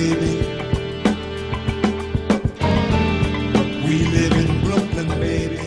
baby. We live in Brooklyn, baby.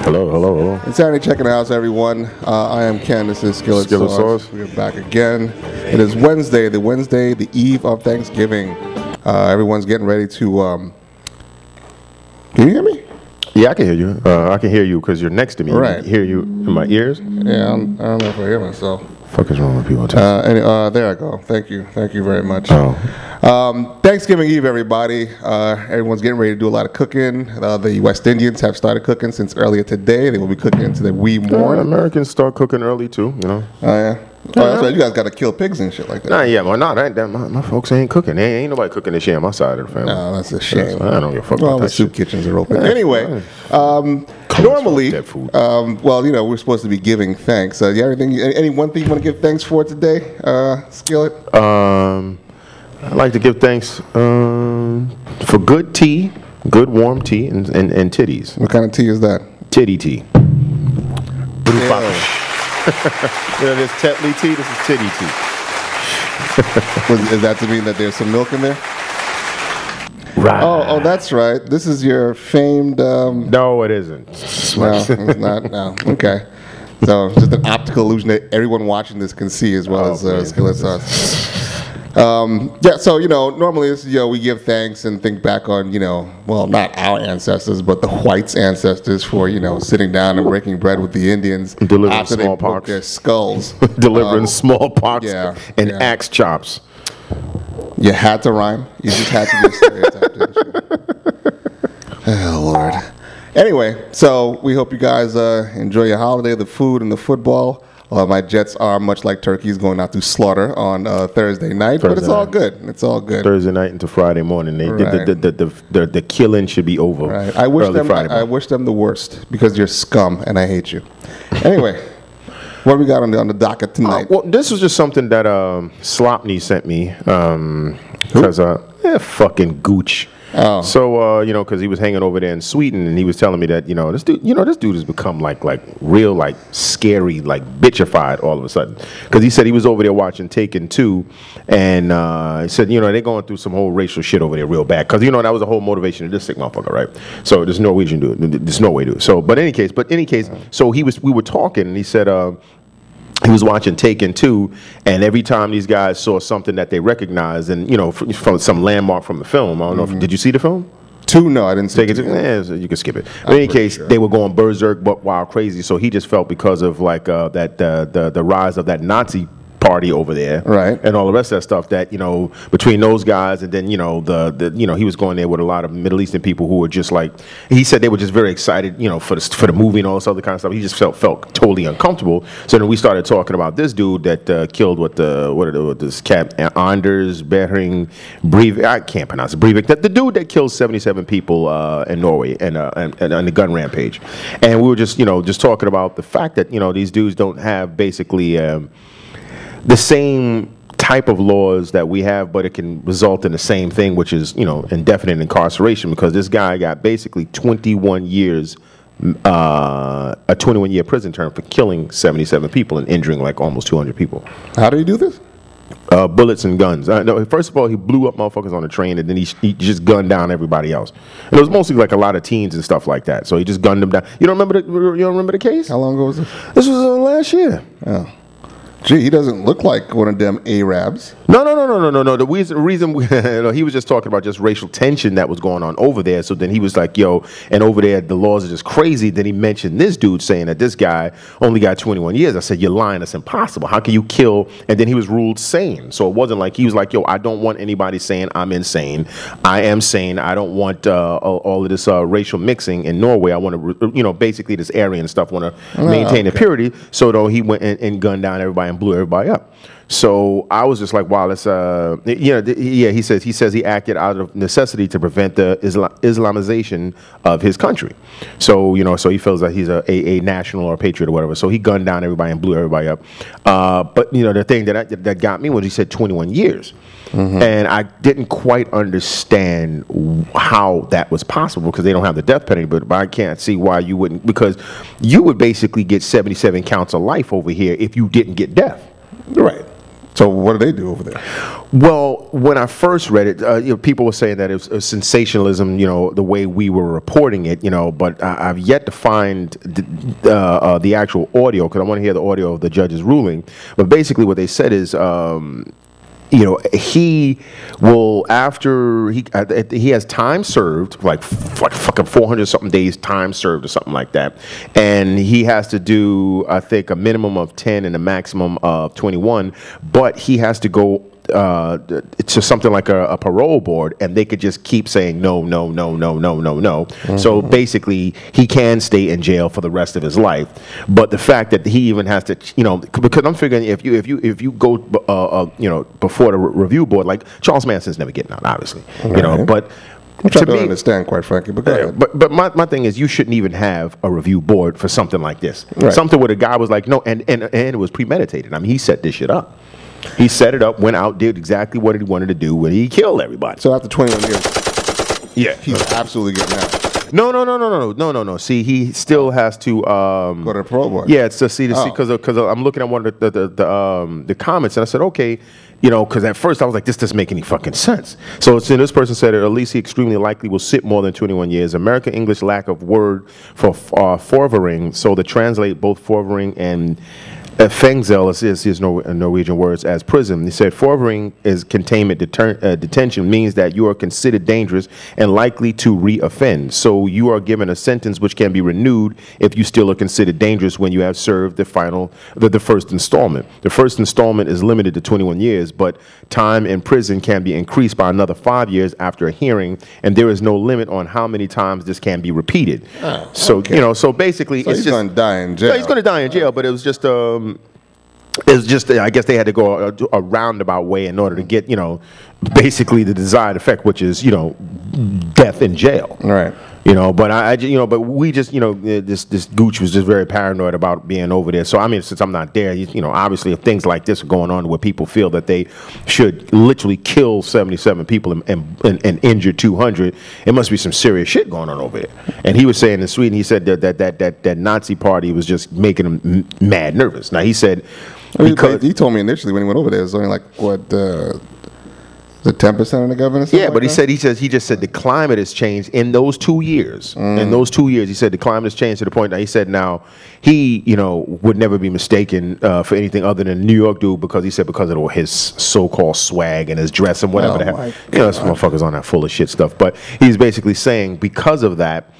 Hello. It's Saturday Checking the House, everyone. I am Ken. This is Skillet Sauce. We're back again. It is Wednesday, the eve of Thanksgiving. Everyone's getting ready to. Can you hear me? Yeah, I can hear you. I can hear you because you're next to me. Right. I hear you in my ears. Yeah, I don't know if I hear myself. Fuck is wrong with people? There I go. Thank you very much. Thanksgiving Eve, everybody. Everyone's getting ready to do a lot of cooking. The West Indians have started cooking since earlier today. They will be cooking into the wee morning. Americans start cooking early too, you know. Oh yeah. Oh, that's right. You guys got to kill pigs and shit like that. Nah, yeah, well, my folks ain't cooking. Ain't nobody cooking this shit on my side of the family. No, that's a shame. I don't give a fuck Well, about the that soup shit. kitchens are open. Anyway, normally, well, you know, we're supposed to be giving thanks. You have any one thing you want to give thanks for today, Skillet? I'd like to give thanks for good tea, good warm tea, and titties. What kind of tea is that? Titty tea. You know, there's Tetley tea, this is titty tea. Is that to mean that there's some milk in there? Right. Oh, that's right. This is your famed... No, it isn't. No, it's not. No. Okay. So, just an optical illusion that everyone watching this can see as well as Skillet Sauce. Yeah, so, you know, normally it's, you know, we give thanks and think back on, you know, well, not our ancestors, but the whites' ancestors for, you know, sitting down and breaking bread with the Indians delivering after they broke their skulls. Delivering smallpox and axe chops. You had to rhyme. You just had to be stereotyped, didn't you? Oh, Lord. Anyway, so we hope you guys enjoy your holiday, the food and the football. My Jets are much like turkeys going out to slaughter on Thursday night, but it's all good. It's all good. Thursday night into Friday morning, the killing should be over. Right. I wish them the worst because you're scum and I hate you. Anyway, what do we got on the docket tonight? Well, this was just something that Slopney sent me because fucking gooch. Oh. So you know, because he was hanging over there in Sweden, and he was telling me that this dude has become like real like scary, like bitchified all of a sudden. Because he said he was over there watching Taken 2, and he said they're going through some whole racial shit over there real bad. Because that was the whole motivation of this sick motherfucker, right? So there's Norwegian dude, there's no way to do it. So, but in any case, so we were talking, and he said. He was watching Taken 2, and every time these guys saw something that they recognized, and from some landmark from the film, I don't know if did you see the film? 2? No, I didn't see it. So you can skip it. In any case, they were going berserk, but wild crazy. So he just felt because of like the rise of that Nazi party over there, right, and all the rest of that stuff, that between those guys, and then he was going there with a lot of Middle Eastern people who were just like, he said they were just very excited for the movie and all this other kind of stuff. He just felt totally uncomfortable. So then we started talking about this dude that killed this cat Anders Behring Breivik. I can't pronounce it. Breivik. The dude that killed 77 people in Norway and on the gun rampage. And we were just talking about the fact that these dudes don't have basically the same type of laws that we have, but it can result in the same thing, which is indefinite incarceration, because this guy got basically 21 years, a 21-year prison term for killing 77 people and injuring like almost 200 people. How did he do this? Bullets and guns. No, first of all, he blew up motherfuckers on the train, and then he just gunned down everybody else. And it was mostly like a lot of teens and stuff like that. So he just gunned them down. You don't remember the case? How long ago was this? This was last year. Oh. Gee, he doesn't look like one of them Arabs. No. The reason he was just talking about just racial tension that was going on over there. So then he was like, and over there the laws are just crazy. Then he mentioned this dude saying that this guy only got 21 years. I said, you're lying. That's impossible. How can you kill? And then he was ruled sane. So it wasn't like he was like, I don't want anybody saying I'm insane. I am sane. I don't want all of this racial mixing in Norway. I want to, basically this Aryan stuff, want to maintain the purity. So though he went and gunned down everybody and blew everybody up. So I was just like, wow, that's he says he acted out of necessity to prevent the Islamization of his country. So so he feels that he's a national or a patriot or whatever. So he gunned down everybody and blew everybody up. But the thing that got me was he said 21 years. And I didn't quite understand how that was possible, because they don't have the death penalty, but I can't see why you wouldn't, because you would basically get 77 counts of life over here if you didn't get death. Right. So what do they do over there? Well, when I first read it, people were saying that it was sensationalism, the way we were reporting it, but I've yet to find the actual audio because I want to hear the audio of the judge's ruling. But basically what they said is, he will, after he has time served, like fucking 400 something days time served or something like that, and he has to do, I think, a minimum of 10 and a maximum of 21, but he has to go to something like a parole board, and they could just keep saying no, no, no, no, no, no, no. So basically, he can stay in jail for the rest of his life. But the fact that he even has to, because I'm figuring if you go, before the review board, like Charles Manson's never getting out, obviously, but. Which I don't understand, quite frankly. But go ahead. But my thing is, you shouldn't even have a review board for something like this. Right. Something where the guy was like, no, and it was premeditated. I mean, he set this shit up. He set it up, went out, did exactly what he wanted to do, when he killed everybody. So after 21 years, yeah, he's absolutely getting out. No. See, he still has to go to the parole board. Yeah, it's to see because I'm looking at one of the comments, and I said, okay, because at first I was like, this doesn't make any fucking sense. So this person said, at least he extremely likely will sit more than 21 years. American English lack of word for forvering, so to translate both forvering and Fengsel is Norwegian words as prison. He said, forvering is containment. Detention means that you are considered dangerous and likely to re-offend. So you are given a sentence which can be renewed if you still are considered dangerous when you have served the first installment. The first installment is limited to 21 years, but time in prison can be increased by another 5 years after a hearing, and there is no limit on how many times this can be repeated. So okay. So basically, so he's going to die in jail. Yeah, he's going to die in jail, but it was just I guess they had to go a roundabout way in order to get, basically the desired effect, which is, death in jail. Right. But we just, this Gooch was just very paranoid about being over there. So, I mean, since I'm not there, obviously if things like this are going on where people feel that they should literally kill 77 people and injure 200, it must be some serious shit going on over there. And he was saying in Sweden, he said that Nazi party was just making him mad nervous. Now, he said, because he told me initially when he went over there, it was only like, what, is it 10% of the government? Yeah, but he just said the climate has changed in those 2 years. In those 2 years, he said the climate has changed to the point that he said now he, would never be mistaken for anything other than a New York dude because he said because of his so-called swag and his dress and whatever. This motherfucker's on that full of shit stuff. But he's basically saying because of that,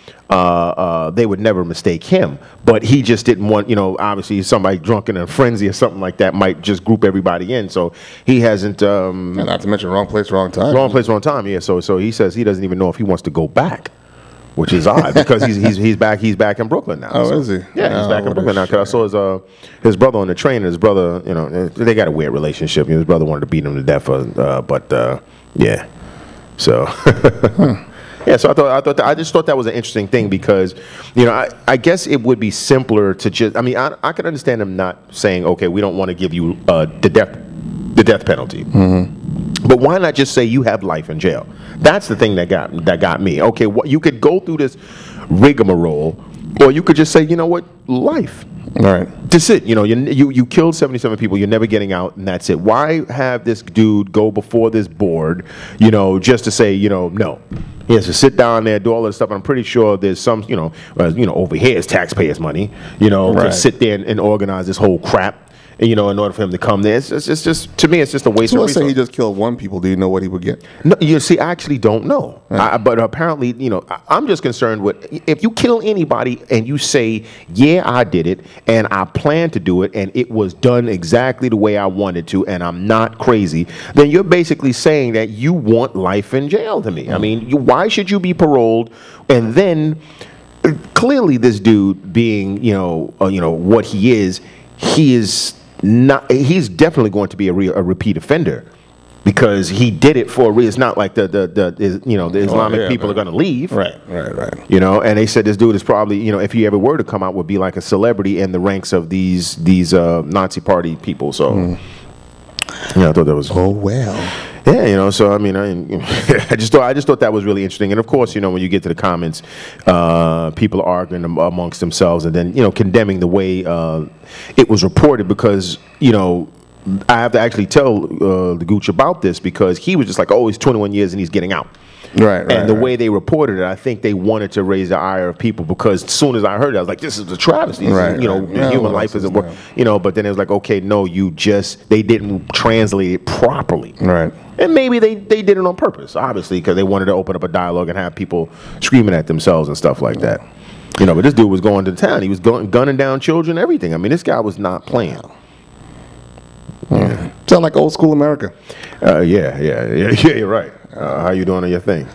they would never mistake him. But he just didn't want, obviously somebody drunk in a frenzy or something like that might just group everybody in. So he hasn't. And not to mention wrong place, wrong time. Wrong place, wrong time. Yeah. So he says he doesn't even know if he wants to go back, which is odd because he's back in Brooklyn now. Oh, is he? Yeah, he's back in Brooklyn now. Because I saw his brother on the train. And his brother, they got a weird relationship. His brother wanted to beat him to death, yeah. So. Yeah, so I just thought that was an interesting thing because, I guess it would be simpler to just. I mean, I could understand them not saying, okay, we don't want to give you the death penalty, but why not just say you have life in jail? That's the thing that got me. Okay, you could go through this rigmarole, or you could just say, you know what, life. All right. That's it. You killed 77 people. You're never getting out, and that's it. Why have this dude go before this board, just to say, no. He has to sit down there, do all this stuff. And I'm pretty sure there's some, over here is taxpayers' money, to sit there and organize this whole crap. In order for him to come there, it's just to me, it's just a waste of resources. So let's say he just killed one people. Do you know what he would get? No, I actually don't know. Right. But apparently, I'm just concerned with if you kill anybody and you say, yeah, I did it, and I plan to do it, and it was done exactly the way I wanted to, and I'm not crazy, then you're basically saying that you want life in jail to me. I mean, why should you be paroled? And then clearly, this dude being, what he is not. He's definitely going to be a repeat offender because he did it for a reason. It's not like the Islamic people are going to leave. Right. And they said this dude is probably, if he ever were to come out, would be like a celebrity in the ranks of these Nazi party people. So, I thought that was. Oh well. Yeah, so I mean, I just thought that was really interesting. And of course, when you get to the comments, people are arguing amongst themselves and then condemning the way it was reported because I have to actually tell the Gooch about this because he was just like, oh, he's 21 years and he's getting out. Right. And the way they reported it, I think they wanted to raise the ire of people because as soon as I heard it, I was like, this is a travesty. Right. Human life isn't work. But then it was like, okay, no, they didn't translate it properly. Right. And maybe they did it on purpose, obviously, because they wanted to open up a dialogue and have people screaming at themselves and stuff like that. But this dude was going to town. He was gunning down children, everything. I mean, this guy was not playing. Yeah. Sound like old school America. Yeah, you're right. How you doing on your thing?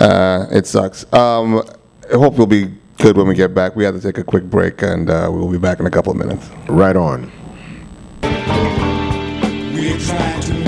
It sucks. I hope you'll be good when we get back. We have to take a quick break, and we'll be back in a couple of minutes. Right on. We're trying to